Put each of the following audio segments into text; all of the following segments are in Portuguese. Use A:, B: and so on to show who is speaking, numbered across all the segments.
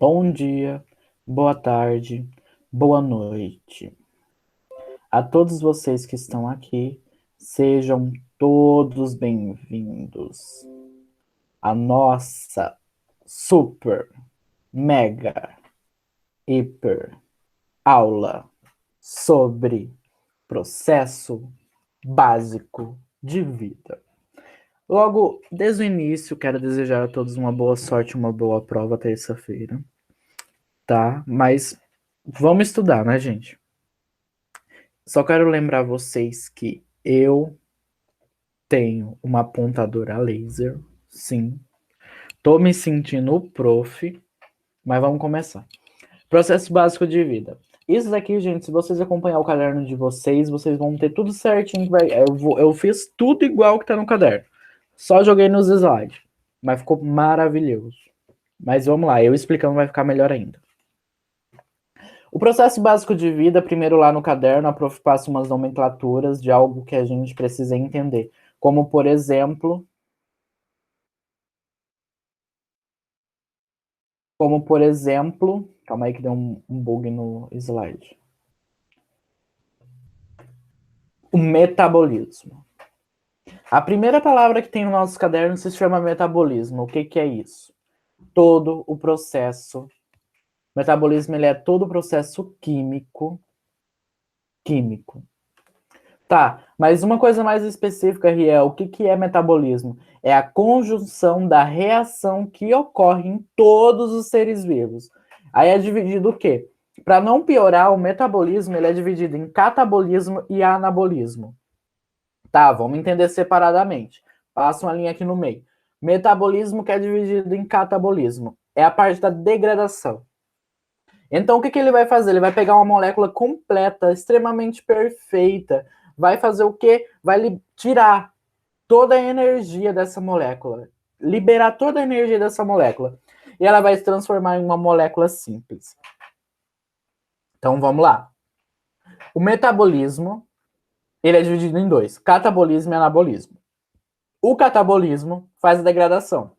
A: Bom dia, boa tarde, boa noite. A todos vocês que estão aqui, sejam todos bem-vindos à nossa super, mega, hiper aula sobre processo básico de vida. Logo, desde o início, quero desejar a todos uma boa sorte, uma boa prova terça-feira, tá? Mas vamos estudar, né, gente? Só quero lembrar vocês que eu tenho uma apontadora laser, sim. Tô me sentindo o prof, mas vamos começar. Processo básico de vida. Isso daqui, gente, se vocês acompanhar o caderno de vocês, vocês vão ter tudo certinho. Eu fiz tudo igual que tá no caderno. Só joguei nos slides. Mas ficou maravilhoso. Mas vamos lá, eu explicando vai ficar melhor ainda. O processo básico de vida, primeiro lá no caderno, a prof passa umas nomenclaturas de algo que a gente precisa entender. Como, por exemplo... Calma aí que deu um bug no slide. O metabolismo. A primeira palavra que tem no nosso caderno se chama metabolismo. O que é isso? Todo o processo. Metabolismo, ele é todo o processo químico. Tá, mas uma coisa mais específica, Riel, o que é metabolismo? É a conjunção da reação que ocorre em todos os seres vivos. Aí é dividido o quê? Para não piorar, o metabolismo ele é dividido em catabolismo e anabolismo. Tá, vamos entender separadamente. Passa uma linha aqui no meio. Metabolismo que é dividido em catabolismo. É a parte da degradação. Então, o que ele vai fazer? Ele vai pegar uma molécula completa, extremamente perfeita, vai fazer o quê? Vai tirar toda a energia dessa molécula, liberar toda a energia dessa molécula, e ela vai se transformar em uma molécula simples. Então, vamos lá. O metabolismo, ele é dividido em dois, catabolismo e anabolismo. O catabolismo faz a degradação.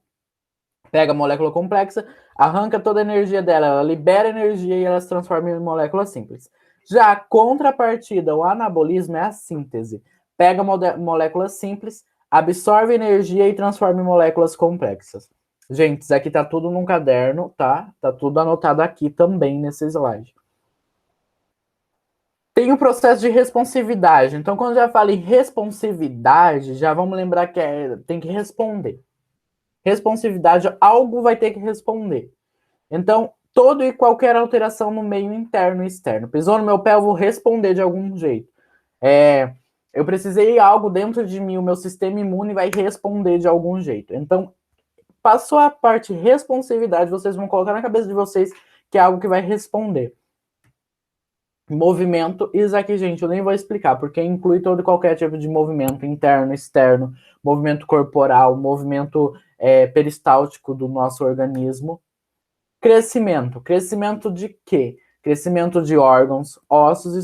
A: Pega a molécula complexa, arranca toda a energia dela, ela libera energia e ela se transforma em molécula simples. Já a contrapartida, o anabolismo, é a síntese. Pega moléculas simples, absorve energia e transforma em moléculas complexas. Gente, isso aqui tá tudo num caderno, tá? Tá tudo anotado aqui também nesse slide. Tem o processo de responsividade. Então, quando já fala em responsividade, já vamos lembrar que tem que responder. Responsividade, algo vai ter que responder. Então, toda e qualquer alteração no meio interno e externo. Pisou no meu pé, eu vou responder de algum jeito. Eu precisei algo dentro de mim, o meu sistema imune vai responder de algum jeito. Então, passou a parte responsividade, vocês vão colocar na cabeça de vocês que é algo que vai responder. Movimento, isso aqui, gente, eu nem vou explicar, porque inclui todo e qualquer tipo de movimento interno, externo, movimento corporal, movimento peristáltico do nosso organismo. Crescimento. Crescimento de quê? Crescimento de órgãos, ossos e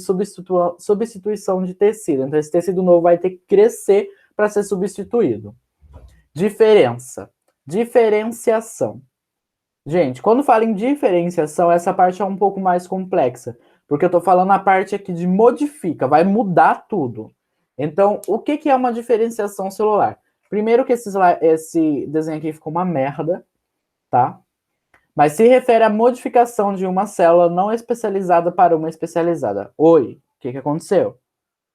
A: substituição de tecido. Então, esse tecido novo vai ter que crescer para ser substituído. Diferença. Diferenciação. Gente, quando fala em diferenciação, essa parte é um pouco mais complexa, porque eu estou falando a parte aqui de modifica, vai mudar tudo. Então, o que é uma diferenciação celular? Primeiro que esse desenho aqui ficou uma merda, tá? Mas se refere à modificação de uma célula não especializada para uma especializada. Oi, o que aconteceu?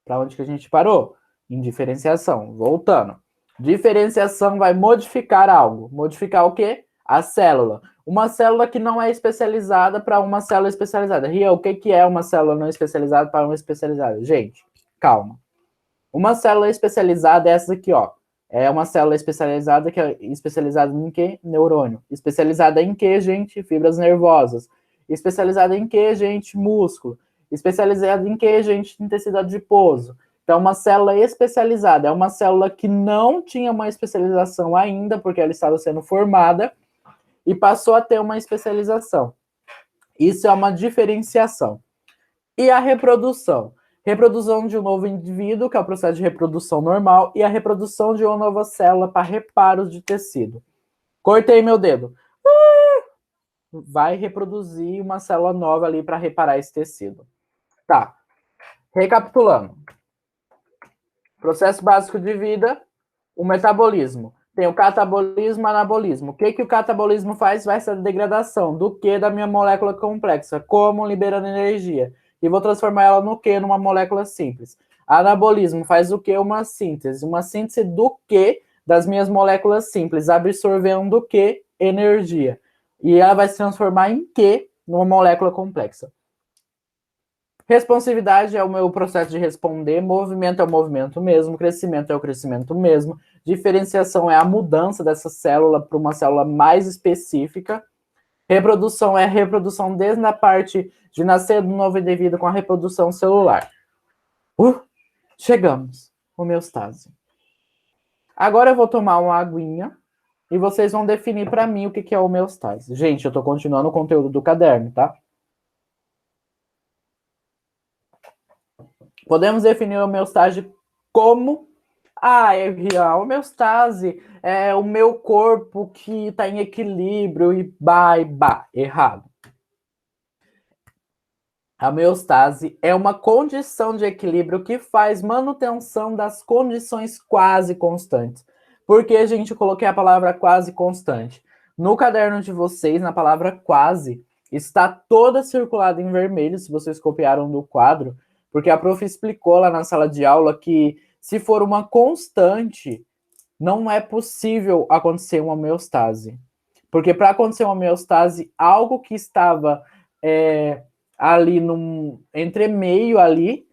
A: Para onde que a gente parou? Em diferenciação. Voltando. Diferenciação vai modificar algo. Modificar o quê? A célula. Uma célula que não é especializada para uma célula especializada. Ria, o que é uma célula não especializada para uma especializada? Gente, calma. Uma célula especializada é essa aqui, ó. É uma célula especializada que é especializada em quê? Neurônio. Especializada em quê, gente? Fibras nervosas. Especializada em quê, gente? Músculo. Especializada em quê, gente? Em tecido adiposo. Então, uma célula especializada é uma célula que não tinha uma especialização ainda, porque ela estava sendo formada, e passou a ter uma especialização. Isso é uma diferenciação. E a reprodução? Reprodução de um novo indivíduo, que é o processo de reprodução normal, e a reprodução de uma nova célula para reparos de tecido. Cortei meu dedo. vai reproduzir uma célula nova ali para reparar esse tecido. Tá. Recapitulando. Processo básico de vida, o metabolismo. Tem o catabolismo e o anabolismo. O que o catabolismo faz? Vai ser a degradação do Q da minha molécula complexa, como liberando energia. E vou transformar ela no Q, numa molécula simples. Anabolismo faz o quê? Uma síntese do Q das minhas moléculas simples, absorvendo o Q? Energia. E ela vai se transformar em Q numa molécula complexa. Responsividade é o meu processo de responder, movimento é o movimento mesmo, crescimento é o crescimento mesmo, diferenciação é a mudança dessa célula para uma célula mais específica, reprodução é a reprodução desde a parte de nascer do novo indivíduo com a reprodução celular. Chegamos, homeostase. Agora eu vou tomar uma aguinha e vocês vão definir para mim o que é homeostase. Gente, eu estou continuando o conteúdo do caderno, tá? Podemos definir a homeostase como a homeostase é o meu corpo que está em equilíbrio e errado. A homeostase é uma condição de equilíbrio que faz manutenção das condições quase constantes. Por que, gente, eu coloquei a palavra quase constante? No caderno de vocês, na palavra quase, está toda circulada em vermelho, se vocês copiaram do quadro, porque a prof explicou lá na sala de aula que se for uma constante, não é possível acontecer uma homeostase. Porque para acontecer uma homeostase, algo que estava ali num entremeio ali,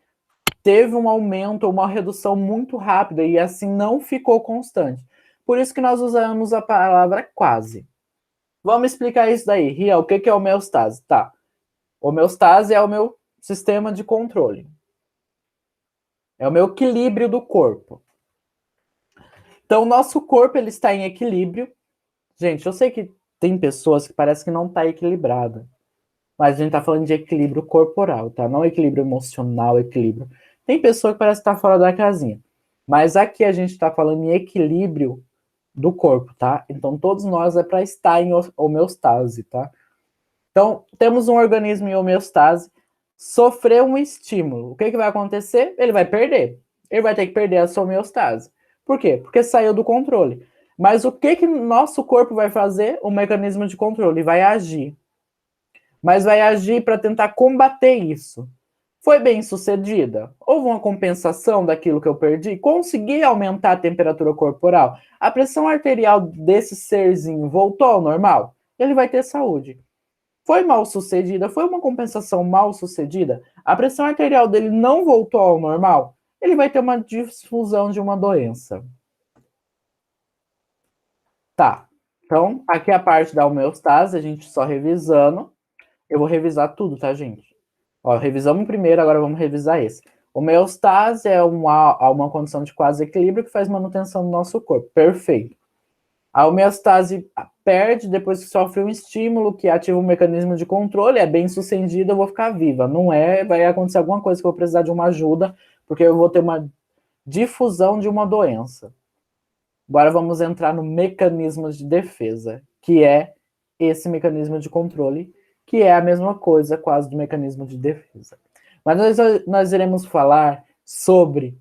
A: teve um aumento ou uma redução muito rápida e assim não ficou constante. Por isso que nós usamos a palavra quase. Vamos explicar isso daí. Ria, o que é homeostase? Tá. Homeostase é o meu sistema de controle. É o meu equilíbrio do corpo. Então, o nosso corpo ele está em equilíbrio. Gente, eu sei que tem pessoas que parecem que não está equilibrada. Mas a gente está falando de equilíbrio corporal, tá? Não equilíbrio emocional, equilíbrio. Tem pessoa que parece estar fora da casinha. Mas aqui a gente está falando em equilíbrio do corpo, tá? Então, todos nós é para estar em homeostase, tá? Então, temos um organismo em homeostase, sofreu um estímulo. O que vai acontecer? Ele vai perder. Ele vai ter que perder a sua homeostase. Por quê? Porque saiu do controle. Mas o que nosso corpo vai fazer? O mecanismo de controle vai agir. Mas vai agir para tentar combater isso. Foi bem sucedida? Houve uma compensação daquilo que eu perdi? Consegui aumentar a temperatura corporal? A pressão arterial desse serzinho voltou ao normal? Ele vai ter saúde. Foi mal sucedida? Foi uma compensação mal sucedida? A pressão arterial dele não voltou ao normal? Ele vai ter uma difusão de uma doença. Tá. Então, aqui é a parte da homeostase, a gente só revisando. Eu vou revisar tudo, tá, gente? Ó, revisamos primeiro, agora vamos revisar esse. Homeostase é uma condição de quase equilíbrio que faz manutenção do nosso corpo. Perfeito. A homeostase perde depois que sofre um estímulo que ativa um mecanismo de controle, é bem sucedida, eu vou ficar viva. Não é, vai acontecer alguma coisa que eu vou precisar de uma ajuda, porque eu vou ter uma difusão de uma doença. Agora vamos entrar no mecanismo de defesa, que é esse mecanismo de controle, que é a mesma coisa quase do mecanismo de defesa. Mas nós iremos falar sobre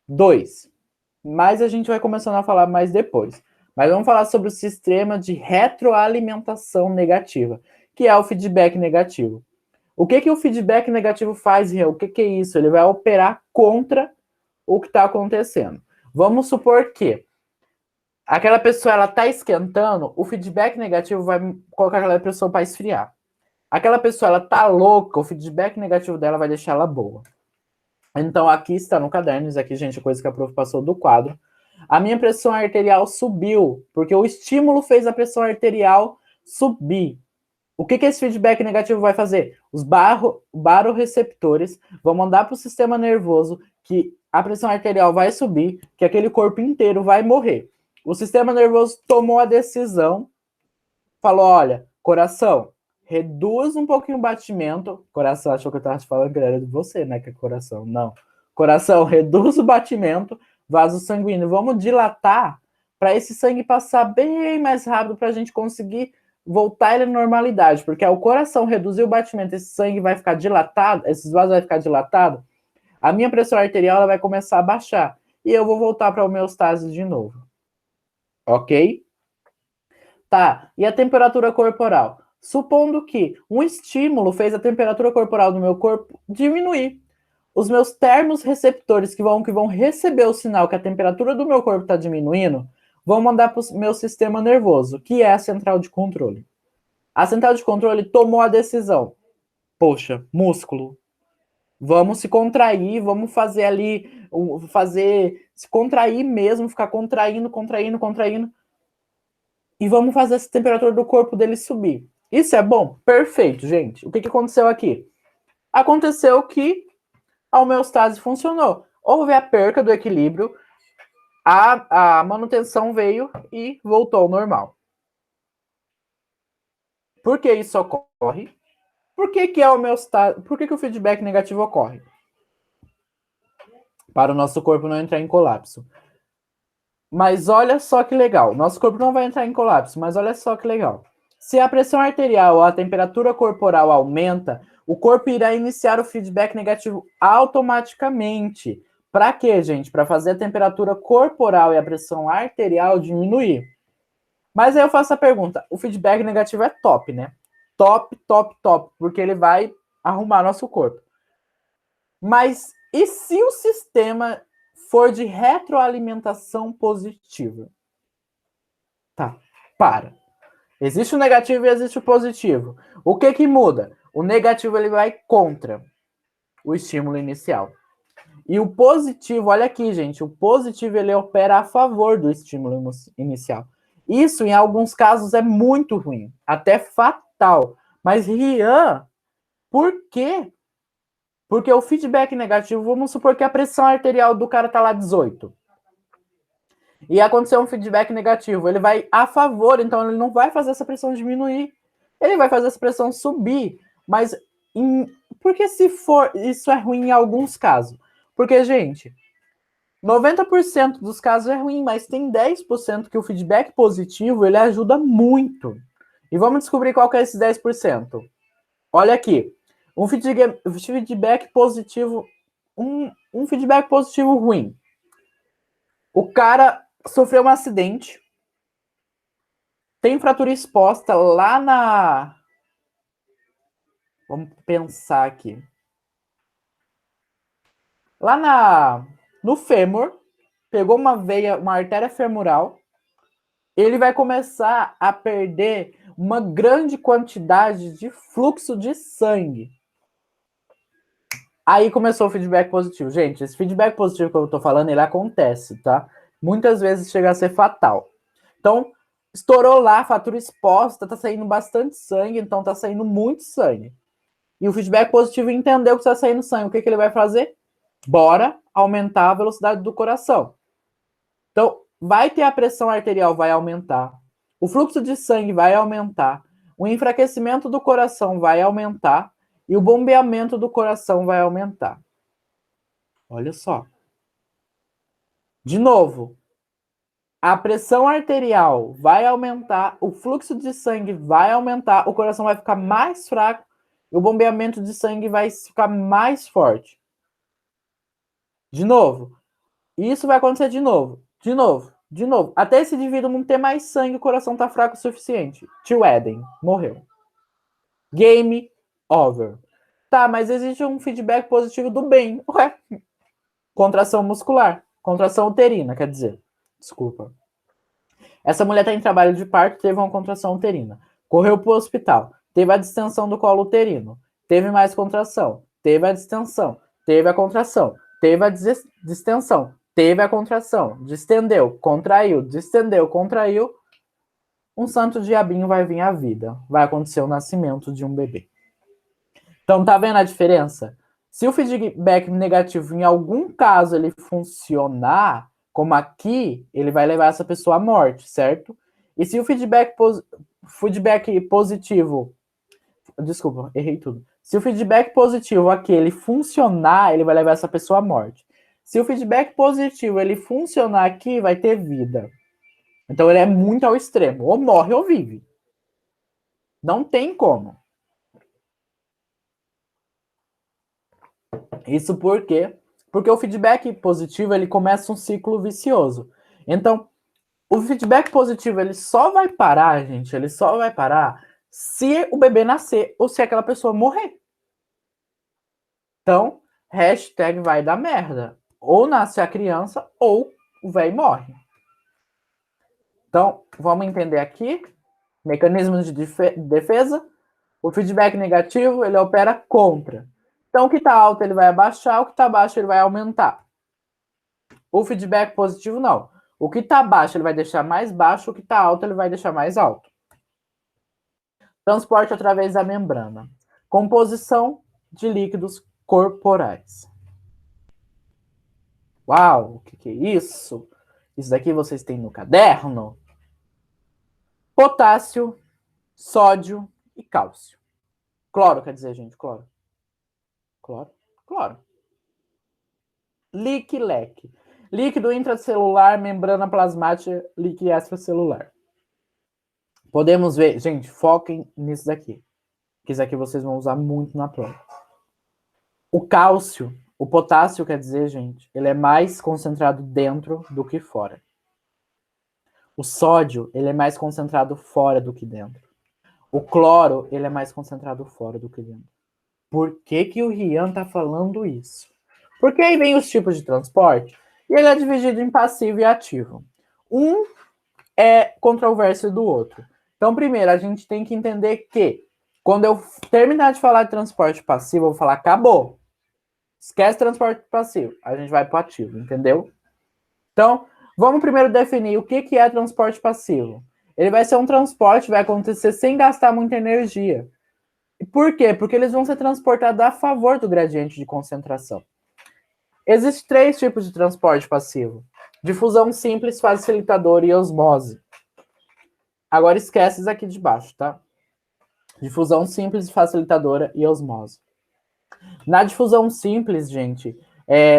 A: dois, mas a gente vai começando a falar mais depois. Mas vamos falar sobre o sistema de retroalimentação negativa, que é o feedback negativo. O que o feedback negativo faz, Rian? O que é isso? Ele vai operar contra o que está acontecendo. Vamos supor que aquela pessoa ela está esquentando, o feedback negativo vai colocar aquela pessoa para esfriar. Aquela pessoa ela está louca, o feedback negativo dela vai deixar ela boa. Então aqui está no caderno, isso aqui, gente, é coisa que a prof passou do quadro. A minha pressão arterial subiu, porque o estímulo fez a pressão arterial subir. O que esse feedback negativo vai fazer? Os baroreceptores vão mandar para o sistema nervoso que a pressão arterial vai subir, que aquele corpo inteiro vai morrer. O sistema nervoso tomou a decisão, falou, olha, coração, reduz um pouquinho o batimento. Coração, achou que eu estava te falando que era de você, né, que é coração. Não. Coração, reduz o batimento, vaso sanguíneo. Vamos dilatar para esse sangue passar bem mais rápido para a gente conseguir voltar ele à normalidade, porque ao coração reduzir o batimento, esse sangue vai ficar dilatado, esses vasos vai ficar dilatado, a minha pressão arterial ela vai começar a baixar. E eu vou voltar para a homeostase de novo. Ok? Tá, e a temperatura corporal? Supondo que um estímulo fez a temperatura corporal do meu corpo diminuir. Os meus termorreceptores que vão receber o sinal que a temperatura do meu corpo está diminuindo, vão mandar para o meu sistema nervoso, que é a central de controle. A central de controle tomou a decisão. Poxa, músculo. Vamos se contrair, vamos fazer ali, se contrair mesmo, ficar contraindo, e vamos fazer essa temperatura do corpo dele subir. Isso é bom? Perfeito, gente. O que aconteceu aqui? Aconteceu que a homeostase funcionou. Houve a perca do equilíbrio, a manutenção veio e voltou ao normal. Por que isso ocorre? Por que a homeostase, por que o feedback negativo ocorre? Para o nosso corpo não entrar em colapso. Mas olha só que legal. Nosso corpo não vai entrar em colapso, mas olha só que legal. Se a pressão arterial ou a temperatura corporal aumenta, o corpo irá iniciar o feedback negativo automaticamente. Para quê, gente? Para fazer a temperatura corporal e a pressão arterial diminuir. Mas aí eu faço a pergunta: o feedback negativo é top, né? Top, top, top, porque ele vai arrumar nosso corpo. Mas e se o sistema for de retroalimentação positiva? Tá, para. Existe o negativo e existe o positivo. O que muda? O negativo ele vai contra o estímulo inicial. E o positivo, olha aqui, gente, o positivo ele opera a favor do estímulo inicial. Isso, em alguns casos, é muito ruim, até fatal. Mas, Rian, por quê? Porque o feedback negativo, vamos supor que a pressão arterial do cara tá lá 18. E aconteceu um feedback negativo. Ele vai a favor, então ele não vai fazer essa pressão diminuir. Ele vai fazer essa pressão subir. Mas porque se for, isso é ruim em alguns casos. Porque, gente, 90% dos casos é ruim, mas tem 10% que o feedback positivo ele ajuda muito. E vamos descobrir qual que é esses 10%. Olha aqui. Um feedback positivo, um feedback positivo ruim. O cara sofreu um acidente, tem fratura exposta lá na... Vamos pensar aqui. Lá no fêmur, pegou uma veia, uma artéria femoral, ele vai começar a perder uma grande quantidade de fluxo de sangue. Aí começou o feedback positivo. Gente, esse feedback positivo que eu tô falando, ele acontece, tá? Muitas vezes chega a ser fatal. Então, estourou lá, fratura exposta, tá saindo bastante sangue, então tá saindo muito sangue. E o feedback positivo entendeu que está saindo sangue. O que ele vai fazer? Bora aumentar a velocidade do coração. Então, vai ter a pressão arterial, vai aumentar. O fluxo de sangue vai aumentar. O enfraquecimento do coração vai aumentar. E o bombeamento do coração vai aumentar. Olha só. De novo, a pressão arterial vai aumentar, o fluxo de sangue vai aumentar, o coração vai ficar mais fraco e o bombeamento de sangue vai ficar mais forte. De novo. Isso vai acontecer de novo. De novo. De novo. Até esse indivíduo não ter mais sangue, o coração tá fraco o suficiente. Tio Eden morreu. Game over. Tá, mas existe um feedback positivo do bem. Ué. Contração muscular. Contração uterina, quer dizer. Desculpa. Essa mulher tá em trabalho de parto, teve uma contração uterina. Correu pro hospital. Teve a distensão do colo uterino. Teve mais contração. Teve a distensão. Teve a contração. Teve a distensão. Teve a contração. Distendeu. Contraiu. Distendeu. Contraiu. Um santo diabinho vai vir à vida. Vai acontecer o nascimento de um bebê. Então, tá vendo a diferença? Se o feedback negativo, em algum caso, ele funcionar, como aqui, ele vai levar essa pessoa à morte, certo? E se o feedback positivo... Desculpa, errei tudo. Se o feedback positivo aqui, ele funcionar, ele vai levar essa pessoa à morte. Se o feedback positivo, ele funcionar aqui, vai ter vida. Então, ele é muito ao extremo. Ou morre ou vive. Não tem como. Isso por quê? Porque o feedback positivo, ele começa um ciclo vicioso. Então, o feedback positivo, ele só vai parar, gente, ele só vai parar se o bebê nascer ou se aquela pessoa morrer. Então, hashtag vai dar merda. Ou nasce a criança ou o velho morre. Então, vamos entender aqui. Mecanismos de defesa. O feedback negativo, ele opera contra. Então, o que está alto, ele vai abaixar. O que está baixo, ele vai aumentar. O feedback positivo, não. O que está baixo, ele vai deixar mais baixo. O que está alto, ele vai deixar mais alto. Transporte através da membrana. Composição de líquidos corporais. Uau, o que é isso? Isso daqui vocês têm no caderno? Potássio, sódio e cálcio. Cloro, quer dizer, gente, cloro. Cloro, cloro. Leque. Líquido intracelular, membrana plasmática, líquido extracelular. Podemos ver, gente, foquem nisso daqui. Que isso aqui vocês vão usar muito na prova. O cálcio, o potássio, quer dizer, gente, ele é mais concentrado dentro do que fora. O sódio, ele é mais concentrado fora do que dentro. O cloro, ele é mais concentrado fora do que dentro. Por que o Rian tá falando isso? Porque aí vem os tipos de transporte e ele é dividido em passivo e ativo. Um é controverso do outro. Então, primeiro, a gente tem que entender que quando eu terminar de falar de transporte passivo, eu vou falar, acabou. Esquece transporte passivo. A gente vai para o ativo, entendeu? Então, vamos primeiro definir o que é transporte passivo. Ele vai ser um transporte, vai acontecer sem gastar muita energia. E por quê? Porque eles vão ser transportados a favor do gradiente de concentração. Existem 3 tipos de transporte passivo. Difusão simples, facilitador e osmose. Agora esquece isso aqui de baixo, tá? Difusão simples, facilitadora e osmose. Na difusão simples, gente,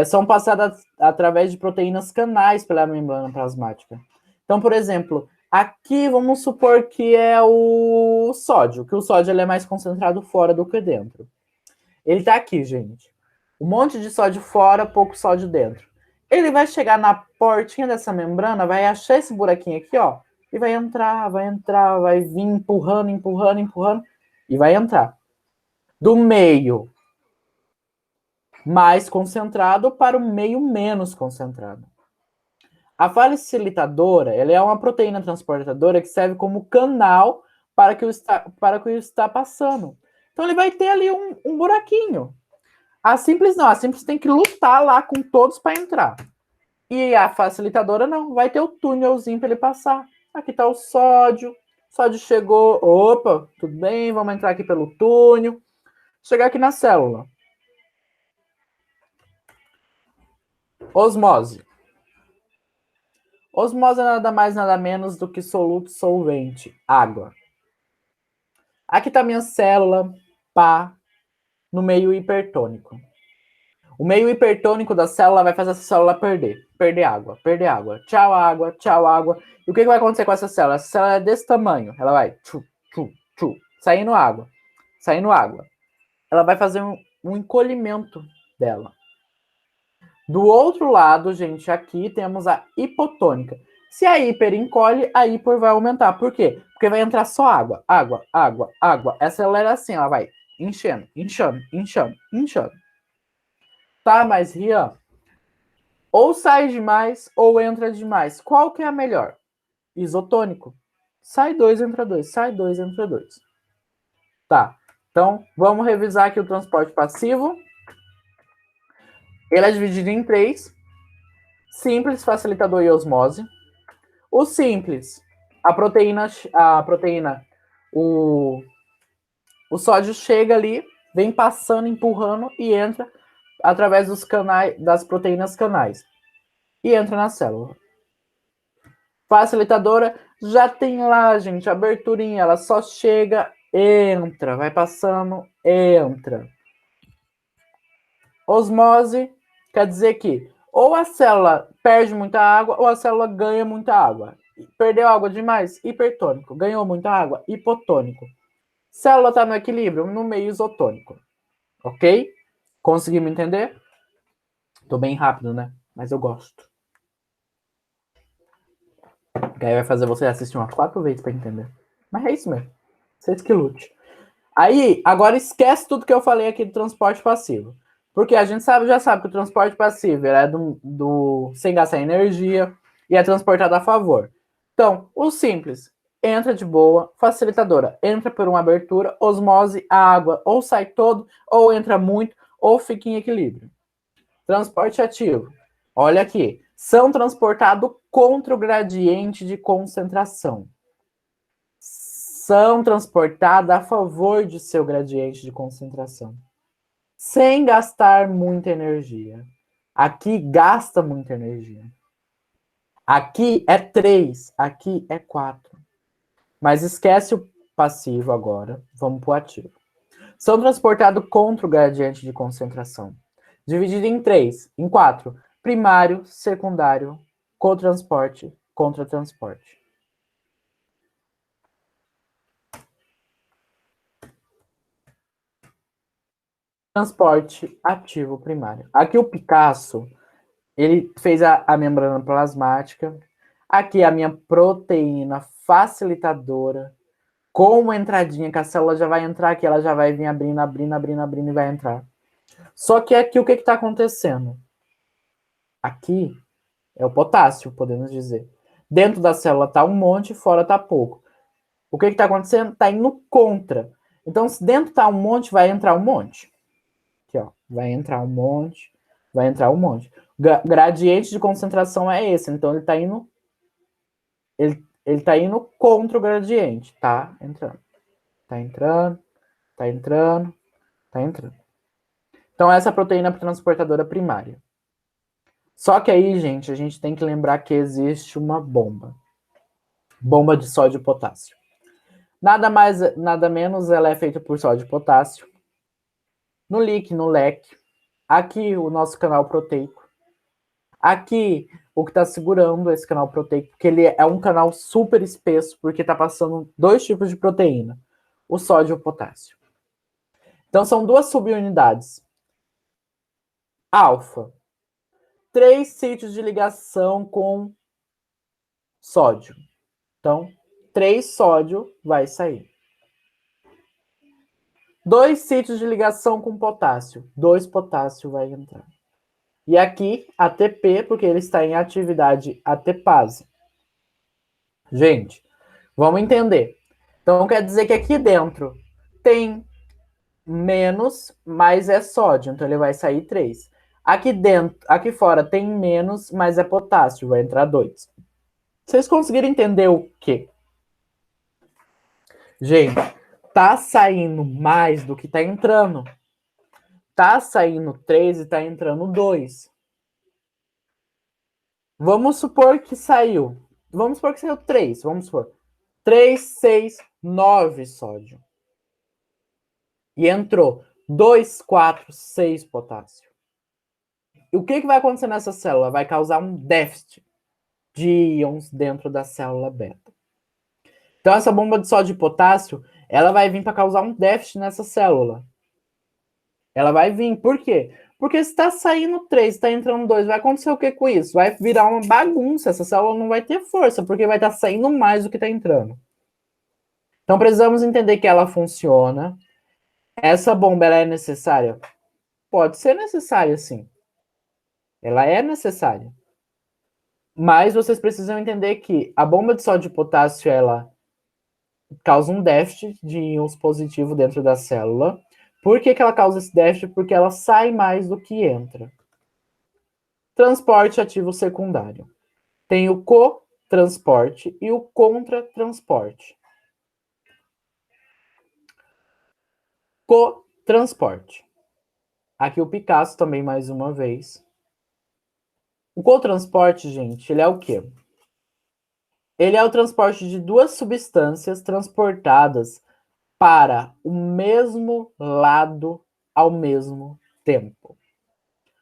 A: são passadas através de proteínas canais pela membrana plasmática. Então, por exemplo, aqui vamos supor que é o sódio, que o sódio ele é mais concentrado fora do que dentro. Ele está aqui, gente. Um monte de sódio fora, pouco sódio dentro. Ele vai chegar na portinha dessa membrana, vai achar esse buraquinho aqui, ó, e vai entrar, vai vir empurrando e vai entrar. Do meio mais concentrado para o meio menos concentrado. A facilitadora, ela é uma proteína transportadora que serve como canal para que o está passando. Então ele vai ter ali um buraquinho. A simples não, a simples tem que lutar lá com todos para entrar. E a facilitadora não, vai ter o túnelzinho para ele passar. Aqui está o sódio. O sódio chegou, opa, tudo bem, vamos entrar aqui pelo túnel. Chegar aqui na célula. Osmose. Osmose é nada mais, nada menos do que soluto solvente, água. Aqui está minha célula, pá, no meio hipertônico. O meio hipertônico da célula vai fazer essa célula perder água. Tchau, água, tchau, água. E o que vai acontecer com essa célula? Essa célula é desse tamanho. Ela vai saindo água. Ela vai fazer um encolhimento dela. Do outro lado, gente, aqui temos a hipotônica. Se a hiper encolhe, a hiper vai aumentar. Por quê? Porque vai entrar só água. Essa célula é assim, ela vai inchando. Tá, mas Rian, ou sai demais ou entra demais. Qual que é a melhor? Isotônico. Sai 2, entra 2. Sai 2, entra 2. Tá. Então, vamos revisar aqui o transporte passivo. Ele é dividido em 3. Simples, facilitador e osmose. O simples, a proteína, o sódio chega ali, vem passando, empurrando e entra através dos canais, das proteínas canais. E entra na célula. Facilitadora já tem lá, gente, a aberturinha, ela só chega, entra, vai passando, entra. Osmose quer dizer que ou a célula perde muita água ou a célula ganha muita água. Perdeu água demais? Hipertônico. Ganhou muita água? Hipotônico. Célula está no equilíbrio, no meio isotônico. Ok? Conseguimos entender? Tô bem rápido, né? Mas eu gosto. Que aí vai fazer você assistir umas 4 vezes para entender. Mas é isso mesmo. Vocês que lute. Aí, agora esquece tudo que eu falei aqui do transporte passivo. Porque a gente já sabe que o transporte passivo é sem gastar energia e é transportado a favor. Então, o simples, entra de boa, facilitadora, entra por uma abertura, osmose, a água ou sai todo, ou entra muito, ou fica em equilíbrio. Transporte ativo. Olha aqui, são transportados contra o gradiente de concentração. São transportados a favor de seu gradiente de concentração, sem gastar muita energia. Aqui gasta muita energia. Aqui é 3, aqui é 4. Mas esquece o passivo agora, vamos para o ativo. São transportados contra o gradiente de concentração. Dividido em 3, em 4. Primário, secundário, cotransporte, contratransporte. Transporte ativo primário. Aqui o Picasso, ele fez a membrana plasmática. Aqui a minha proteína facilitadora, com uma entradinha, que a célula já vai entrar aqui, ela já vai vir abrindo, abrindo, abrindo, abrindo e vai entrar. Só que aqui o que está acontecendo? Aqui é o potássio, podemos dizer. Dentro da célula está um monte, fora está pouco. O que está acontecendo? Está indo contra. Então, se dentro está um monte, vai entrar um monte. Aqui, ó. Vai entrar um monte, vai entrar um monte. Gradiente de concentração é esse. Então, ele está indo... Ele tá indo contra o gradiente. Tá entrando. Tá entrando, tá entrando, tá entrando. Então, essa proteína transportadora primária. Só que aí, gente, a gente tem que lembrar que existe uma bomba. Bomba de sódio e potássio. Nada mais, nada menos, ela é feita por sódio e potássio. No líquido, no leque. Aqui, o nosso canal proteico. Aqui, o que está segurando esse canal proteico, porque ele é um canal super espesso, porque está passando 2 tipos de proteína, o sódio e o potássio. Então, são 2 subunidades. Alfa. 3 sítios de ligação com sódio. Então, 3 sódio vai sair. 2 sítios de ligação com potássio. 2 potássio vai entrar. E aqui, ATP, porque ele está em atividade ATPase. Gente, vamos entender. Então, quer dizer que aqui dentro tem menos, mas é sódio. Então, ele vai sair 3. Aqui dentro, aqui fora tem menos, mas é potássio. Vai entrar 2. Vocês conseguiram entender o quê? Gente, tá saindo mais do que tá entrando. Tá saindo 3 e tá entrando 2. Vamos supor que saiu. Vamos supor que saiu 3. Vamos supor. 3, 6, 9 sódio. E entrou 2, 4, 6 potássio. E o que vai acontecer nessa célula? Vai causar um déficit de íons dentro da célula beta. Então, essa bomba de sódio e potássio, ela vai vir para causar um déficit nessa célula. Ela vai vir. Por quê? Porque se está saindo 3, está entrando 2, vai acontecer o que com isso? Vai virar uma bagunça. Essa célula não vai ter força, porque vai estar saindo mais do que está entrando. Então, precisamos entender que ela funciona. Essa bomba, ela é necessária? Pode ser necessária, sim. Ela é necessária. Mas vocês precisam entender que a bomba de sódio e potássio, ela causa um déficit de íons positivo dentro da célula. Por que ela causa esse déficit? Porque ela sai mais do que entra. Transporte ativo secundário. Tem o cotransporte e o contratransporte. Cotransporte. Aqui o Picasso também mais uma vez. O cotransporte, gente, ele é o quê? Ele é o transporte de 2 substâncias transportadas para o mesmo lado ao mesmo tempo.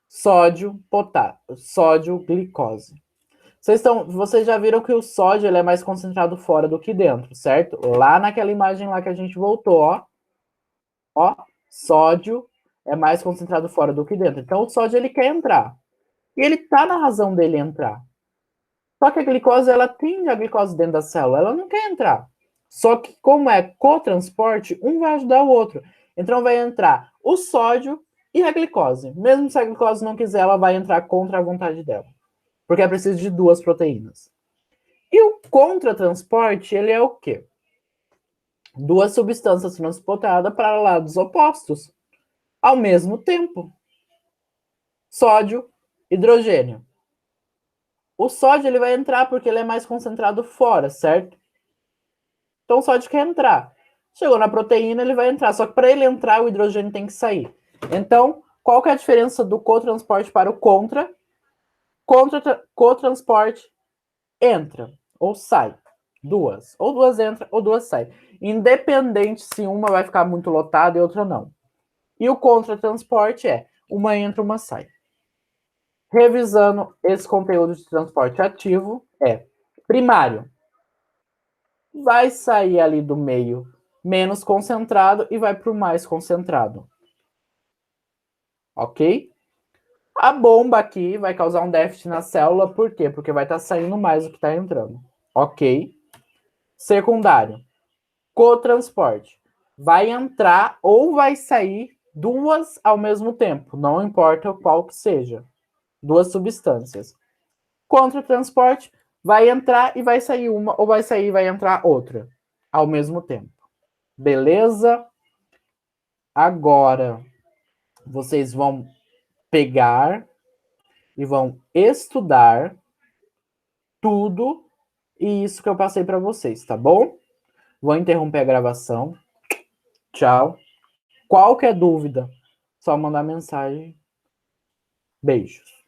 A: Sódio, potássio, sódio, glicose. Vocês já viram que o sódio ele é mais concentrado fora do que dentro, certo? Lá naquela imagem lá que a gente voltou, ó. Ó, sódio é mais concentrado fora do que dentro. Então o sódio ele quer entrar. E ele tá na razão dele entrar. Só que a glicose, ela tem a glicose dentro da célula, ela não quer entrar. Só que como é cotransporte, um vai ajudar o outro. Então vai entrar o sódio e a glicose. Mesmo se a glicose não quiser, ela vai entrar contra a vontade dela. Porque é preciso de duas proteínas. E o contratransporte, ele é o quê? Duas substâncias transportadas para lados opostos ao mesmo tempo. Sódio, hidrogênio. O sódio ele vai entrar porque ele é mais concentrado fora, certo? Então o sódio quer entrar. Chegou na proteína, ele vai entrar. Só que para ele entrar, o hidrogênio tem que sair. Então, qual que é a diferença do cotransporte para o contra? Cotransporte entra ou sai. Duas. Ou duas entra ou duas sai. Independente se uma vai ficar muito lotada e outra não. E o contratransporte é uma entra, uma sai. Revisando esse conteúdo de transporte ativo, é primário. Vai sair ali do meio menos concentrado e vai para o mais concentrado. Ok? A bomba aqui vai causar um déficit na célula, por quê? Porque vai estar saindo mais do que está entrando. Ok? Secundário. Cotransporte. Vai entrar ou vai sair duas ao mesmo tempo, não importa qual que seja. Duas substâncias. Contratransporte, vai entrar e vai sair uma, ou vai sair e vai entrar outra ao mesmo tempo. Beleza? Agora, vocês vão pegar e vão estudar tudo isso que eu passei para vocês, tá bom? Vou interromper a gravação. Tchau. Qualquer dúvida, só mandar mensagem. Beijos.